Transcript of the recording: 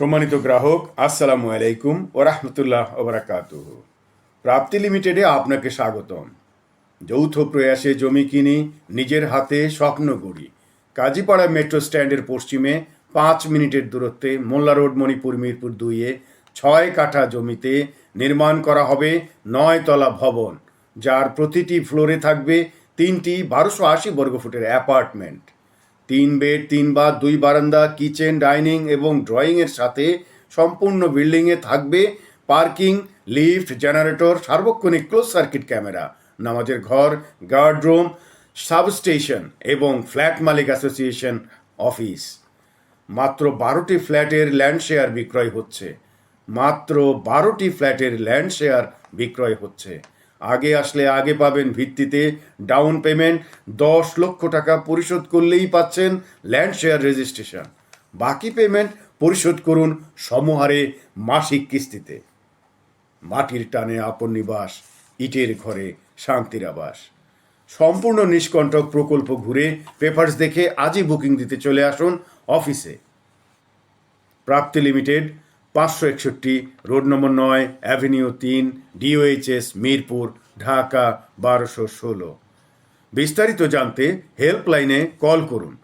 সম্মানিত গ্রাহক, আসসালামু আলাইকুম ওয়া রাহমাতুল্লাহ ওয়া বারাকাতুহু। প্রাপ্তি লিমিটেডে আপনাকে স্বাগতম। যৌথ প্রয়াসে জমি কিনি, নিজের হাতে স্বপ্ন গড়ি। কাজীপাড়া মেট্রো স্ট্যান্ডের পশ্চিমে 5 মিনিটের দূরত্বে মোল্লা রোড, মণিপুর, মিরপুর 2-এ 6 কাঠা জমিতে নির্মাণ করা হবে 9 তলা ভবন, যার প্রতিটি ফ্লোরে থাকবে 3টি 1280 বর্গফুটের অ্যাপার্টমেন্ট। 3 বেড, 3 বাথ, 2 বারান্দা, কিচেন, ডাইনিং এবং ড্রয়িংয়ের সাথে সম্পূর্ণ বিল্ডিংয়ে থাকবে পার্কিং, লিফট, জেনারেটর, সার্বক্ষণিক ক্লোজ সার্কিট ক্যামেরা, নামাজের ঘর, গার্ডরুম, সাবস্টেশন এবং ফ্ল্যাট মালিক অ্যাসোসিয়েশন অফিস। মাত্র 12টি ফ্ল্যাটের ল্যান্ড শেয়ার বিক্রয় হচ্ছে। মাত্র 12টি ফ্ল্যাটের ল্যান্ড শেয়ার বিক্রয় হচ্ছে। আগে আসলে আগে পাবেন ভিত্তিতে ডাউন পেমেন্ট 10 লক্ষ টাকা পরিশোধ করলেই পাচ্ছেন ল্যান্ড শেয়ার রেজিস্ট্রেশন। বাকি পেমেন্ট পরিশোধ করুন সমহারে মাসিক কিস্তিতে। মাটির টানে আপন নিবাস, ইটের ঘরে শান্তির আবাস। সম্পূর্ণ নিষ্কণ্টক প্রকল্প ঘুরে পেপারস দেখে আজই বুকিং দিতে চলে আসুন অফিসে। প্রাপ্তি limited, 561 road number 9, avenue 3, DOHS, Mirpur, Dhaka 1216। বিস্তারিত জানতে হেল্পলাইনে কল করুন